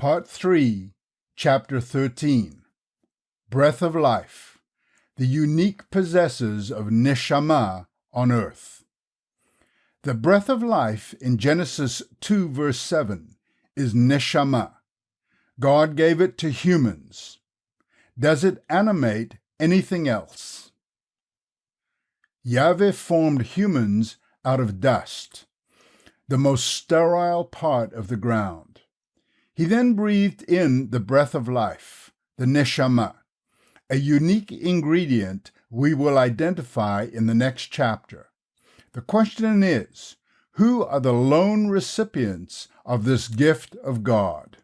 Part 3, Chapter 13, Breath of Life, the unique possessors of Neshama on earth. The breath of life in Genesis 2 verse 7 is Neshama. God gave it to humans. Does it animate anything else? Yahveh formed humans out of dust, the most sterile part of the ground. He then breathed in the breath of life, the Neshama, a unique ingredient we will identify in the next chapter. The question is, who are the lone recipients of this gift of God?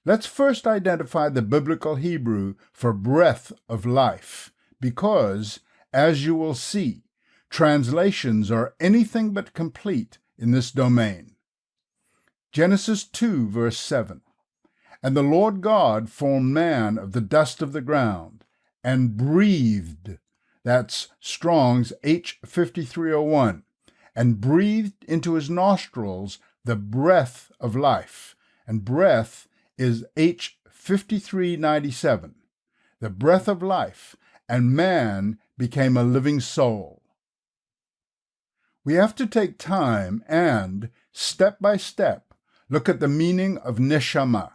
Let's first identify the biblical Hebrew for breath of life, because, as you will see, translations are anything but complete in this domain. Genesis 2, verse 7, And the Lord God formed man of the dust of the ground, and breathed, that's Strong's H5301, and breathed into his nostrils the breath of life, and breath is H5397, the breath of life, and man became a living soul. We have to take time and, step by step, look at the meaning of Neshama.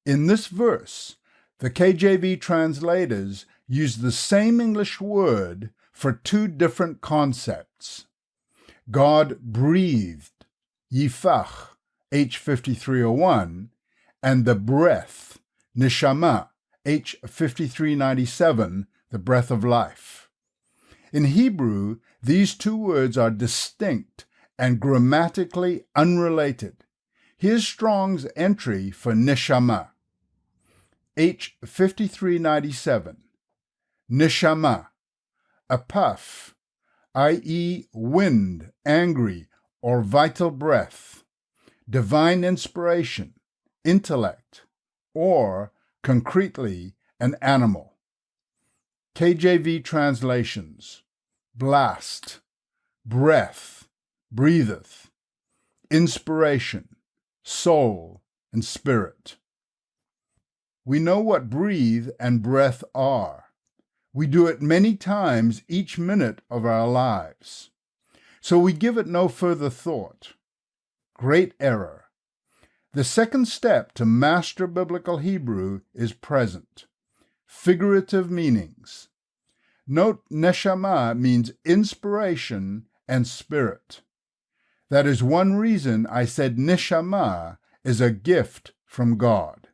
In this verse, the KJV translators use the same English word for two different concepts. God breathed, Yifach, H5301, and the breath, Neshama, H5397, the breath of life. In Hebrew, these two words are distinct and grammatically unrelated. Here's Strong's entry for Neshama. H5397. Neshama, a puff, i.e. wind, angry, or vital breath, divine inspiration, intellect, or, concretely, an animal. KJV translations: blast, breath, breatheth, inspiration, soul, and spirit. We know what breathe and breath are. We do it many times each minute of our lives. So we give it no further thought. Great error. The second step to master biblical Hebrew is present. Figurative meanings. Note Neshama means inspiration and spirit. That is one reason I said Neshama is a gift from God.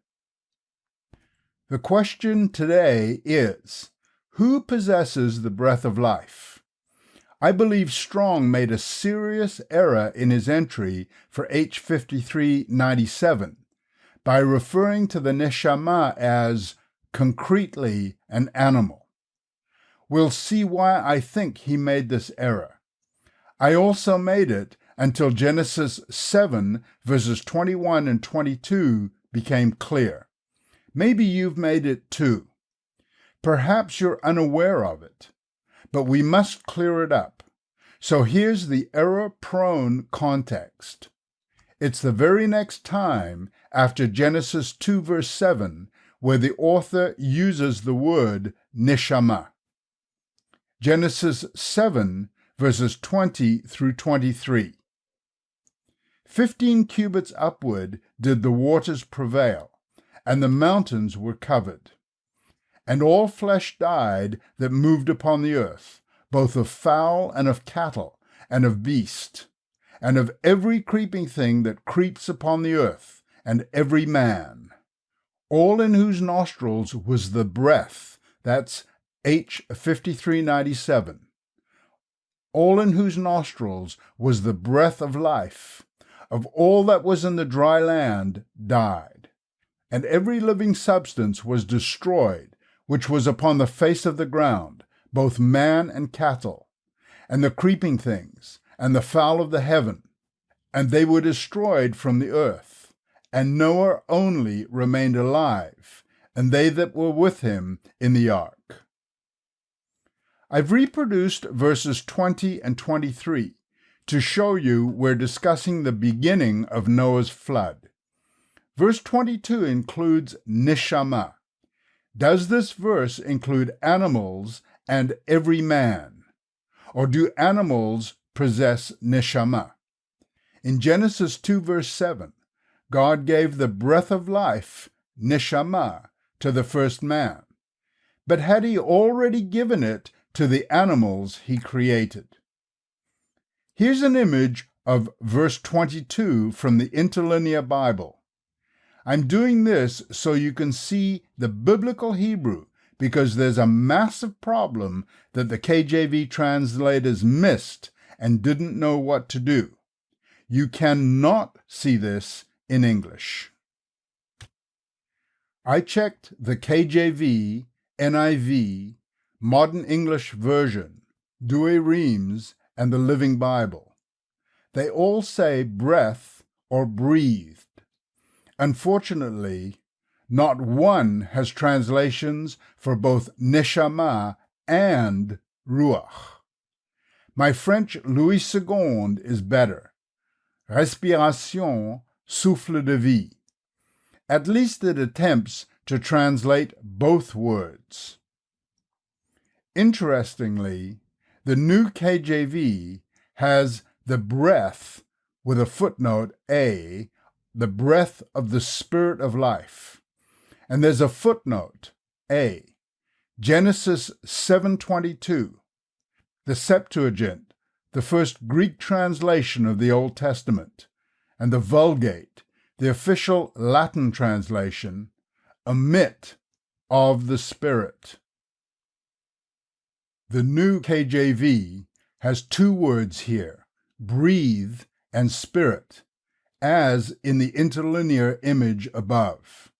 The question today is, who possesses the breath of life? I believe Strong made a serious error in his entry for H5397 by referring to the Neshama as concretely an animal. We'll see why I think he made this error. I also made it until Genesis 7, verses 21 and 22 became clear. Maybe you've made it too. Perhaps you're unaware of it, but we must clear it up. So here's the error-prone context. It's the very next time after Genesis 2, verse 7, where the author uses the word Neshama. Genesis 7, verses 20 through 23. 15 cubits upward did the waters prevail, and the mountains were covered. And all flesh died that moved upon the earth, both of fowl and of cattle, and of beast, and of every creeping thing that creeps upon the earth, and every man, all in whose nostrils was the breath, that's H5397, all in whose nostrils was the breath of life, of all that was in the dry land died. And every living substance was destroyed, which was upon the face of the ground, both man and cattle, and the creeping things, and the fowl of the heaven, and they were destroyed from the earth. And Noah only remained alive, and they that were with him in the ark. I've reproduced verses 20 and 23 to show you we're discussing the beginning of Noah's flood. Verse 22 includes Neshama. Does this verse include animals and every man? Or do animals possess Neshama? In Genesis 2 verse 7, God gave the breath of life, Neshama, to the first man. But had he already given it to the animals he created? Here's an image of verse 22 from the Interlinear Bible. I'm doing this so you can see the biblical Hebrew, because there's a massive problem that the KJV translators missed and didn't know what to do. You cannot see this in English. I checked the KJV, NIV, Modern English Version, Douay Rheims, and the Living Bible. They all say breath or breathed. Unfortunately, not one has translations for both Neshama and Ruach. My French Louis II is better. Respiration, souffle de vie. At least it attempts to translate both words. Interestingly, the new KJV has the breath with a footnote A, the breath of the Spirit of life. And there's a footnote A, Genesis 7:22, the Septuagint, the first Greek translation of the Old Testament, and the Vulgate, the official Latin translation, omit of the Spirit. The new KJV has two words here, breathe and spirit, as in the interlinear image above.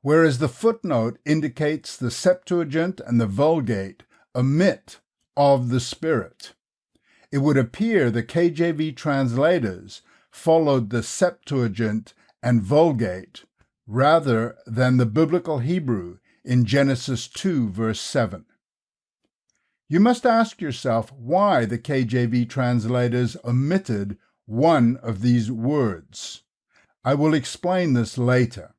Whereas the footnote indicates the Septuagint and the Vulgate omit of the Spirit. It would appear the KJV translators followed the Septuagint and Vulgate rather than the biblical Hebrew in Genesis 2 verse 7. You must ask yourself why the KJV translators omitted one of these words. I will explain this later.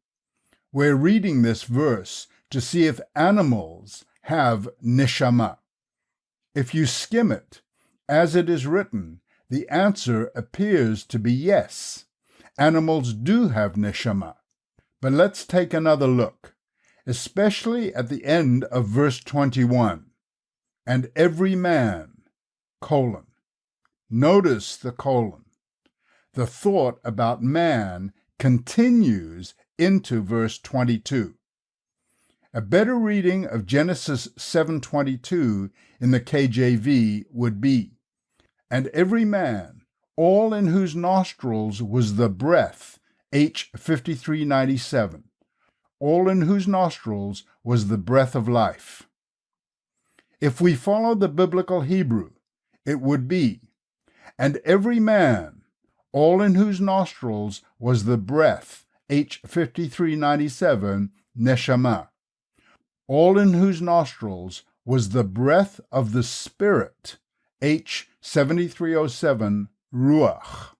We're reading this verse to see if animals have neshama. If you skim it, as it is written, the answer appears to be yes. Animals do have neshama. But let's take another look, especially at the end of verse 21. And every man, colon. Notice the colon. The thought about man continues into verse 22. A better reading of Genesis 7:22 in the KJV would be, and every man, all in whose nostrils was the breath, H 5397, all in whose nostrils was the breath of life. If we follow the biblical Hebrew, it would be, and every man, all in whose nostrils was the breath, H 5397, Neshama, all in whose nostrils was the breath of the Spirit, H 7307, Ruach,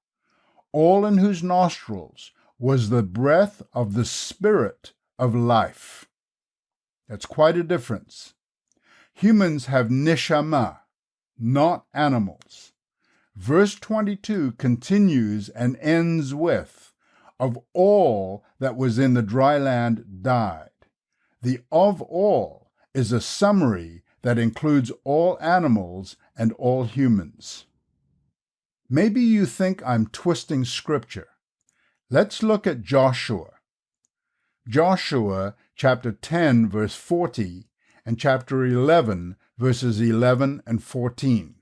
all in whose nostrils was the breath of the Spirit of life. That's quite a difference. Humans have neshama, not animals. Verse 22 continues and ends with, of all that was in the dry land died. The of all is a summary that includes all animals and all humans. Maybe you think I'm twisting scripture. Let's look at Joshua. Joshua chapter 10 verse 40 and chapter 11 verses 11 and 14.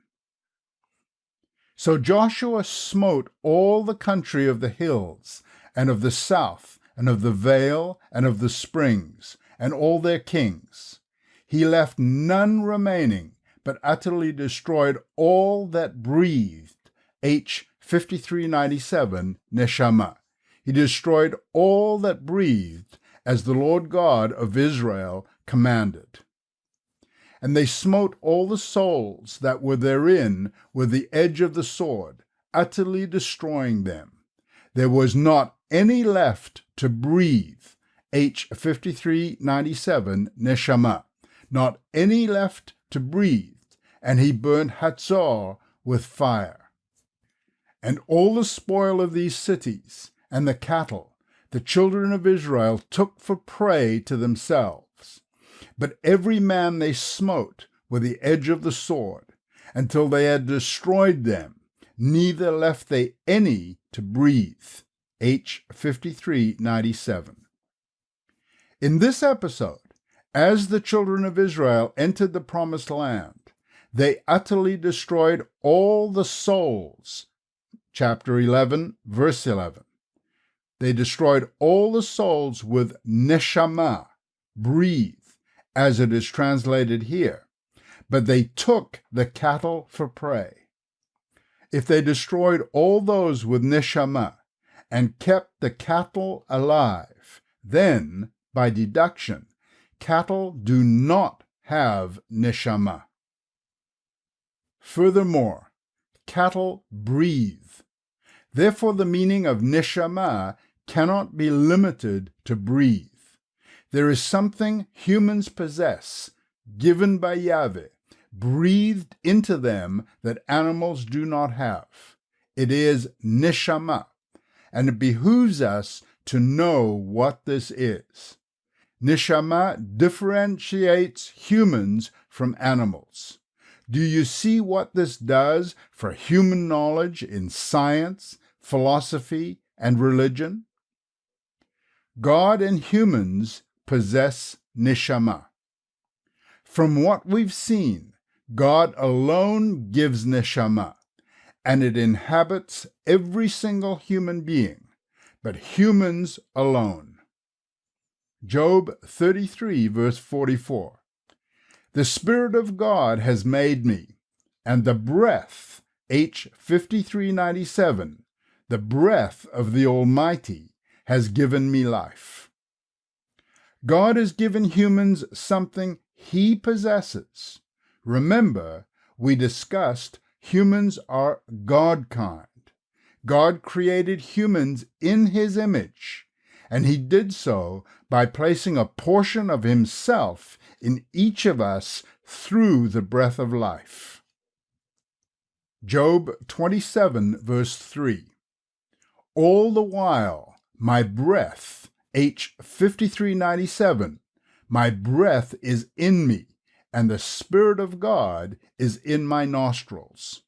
So Joshua smote all the country of the hills, and of the south, and of the vale, and of the springs, and all their kings. He left none remaining, but utterly destroyed all that breathed, H 5397, Neshama. He destroyed all that breathed, as the Lord God of Israel commanded. And they smote all the souls that were therein with the edge of the sword, utterly destroying them. There was not any left to breathe. H 5397 Neshama. Not any left to breathe. And he burnt Hatzor with fire. And all the spoil of these cities and the cattle the children of Israel took for prey to themselves. But every man they smote with the edge of the sword, until they had destroyed them, neither left they any to breathe. H 5397. In this episode, as the children of Israel entered the promised land, they utterly destroyed all the souls. Chapter 11, verse 11. They destroyed all the souls with Neshama, breathe, as it is translated here. But they took the cattle for prey. If they destroyed all those with Neshama and kept the cattle alive, then, by deduction, cattle do not have Neshama. Furthermore, cattle breathe. Therefore, the meaning of Neshama cannot be limited to breathe. There is something humans possess, given by Yahveh, breathed into them that animals do not have. It is Neshama, and it behooves us to know what this is. Neshama differentiates humans from animals. Do you see what this does for human knowledge in science, philosophy, and religion? God and humans possess Neshama. From what we've seen, God alone gives Neshama, and it inhabits every single human being, but humans alone. Job 33, verse 44. The Spirit of God has made me, and the breath, H 5397, the breath of the Almighty, has given me life. God has given humans something He possesses. Remember, we discussed humans are God-kind. God created humans in His image, and He did so by placing a portion of Himself in each of us through the breath of life. Job 27, verse 3. All the while, my breath, H 5397, my breath is in me, and the Spirit of God is in my nostrils.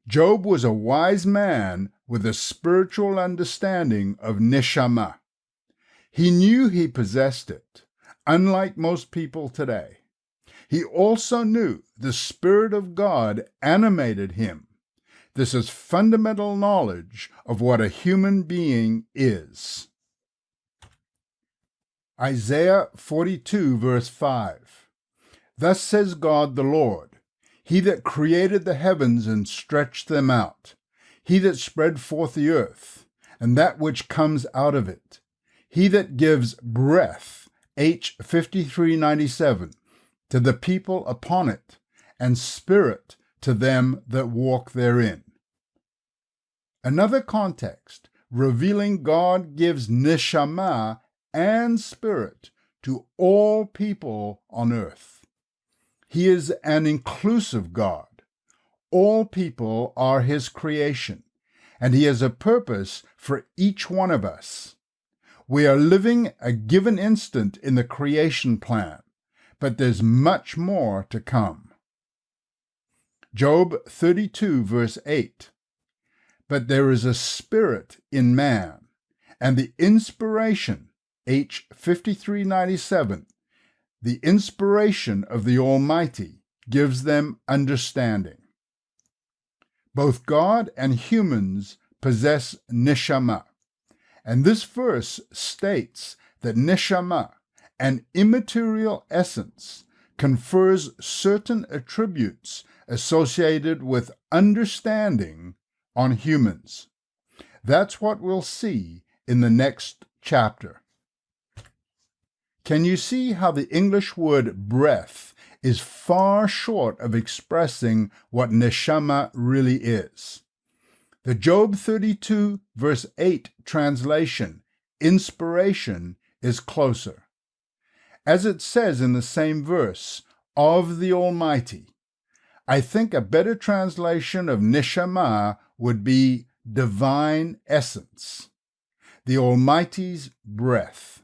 Job was a wise man with a spiritual understanding of Neshama. He knew he possessed it, unlike most people today. He also knew the Spirit of God animated him. This is fundamental knowledge of what a human being is. Isaiah 42, verse 5. Thus says God the Lord, He that created the heavens and stretched them out, He that spread forth the earth, and that which comes out of it, He that gives breath, H 5397, to the people upon it, and spirit to them that walk therein. Another context revealing God gives Neshama and spirit to all people on earth. He is an inclusive God. All people are His creation, and He has a purpose for each one of us. We are living a given instant in the creation plan, but there's much more to come. Job 32, verse 8. But there is a spirit in man, and the inspiration, H 5397, the inspiration of the Almighty gives them understanding. Both God and humans possess Neshama, and this verse states that Neshama, an immaterial essence, confers certain attributes associated with understanding on humans. That's what we'll see in the next chapter. Can you see how the English word breath is far short of expressing what Neshama really is? The Job 32 verse 8 translation, inspiration, is closer. As it says in the same verse, of the Almighty. I think a better translation of Neshama would be divine essence, the Almighty's breath.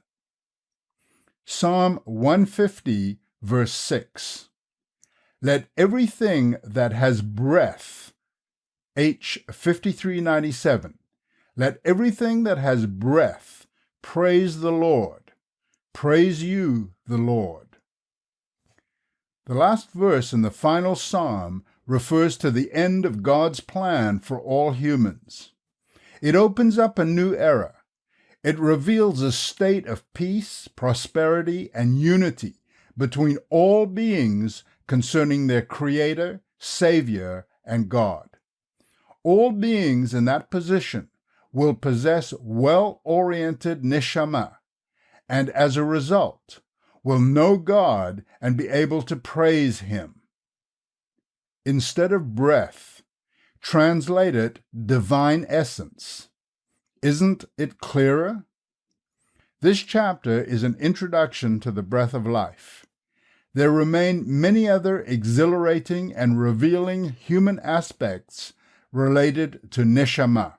Psalm 150 verse 6. Let everything that has breath, H 5397, let everything that has breath praise the Lord. Praise you, the Lord. The last verse in the final psalm refers to the end of God's plan for all humans. It opens up a new era. It reveals a state of peace, prosperity, and unity between all beings concerning their Creator, Savior, and God. All beings in that position will possess well-oriented neshama, and as a result, will know God and be able to praise Him. Instead of breath, translate it divine essence. Isn't it clearer? This chapter is an introduction to the breath of life. There remain many other exhilarating and revealing human aspects related to neshama.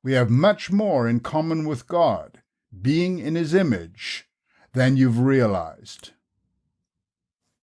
We have much more in common with God, being in His image, than you've realized.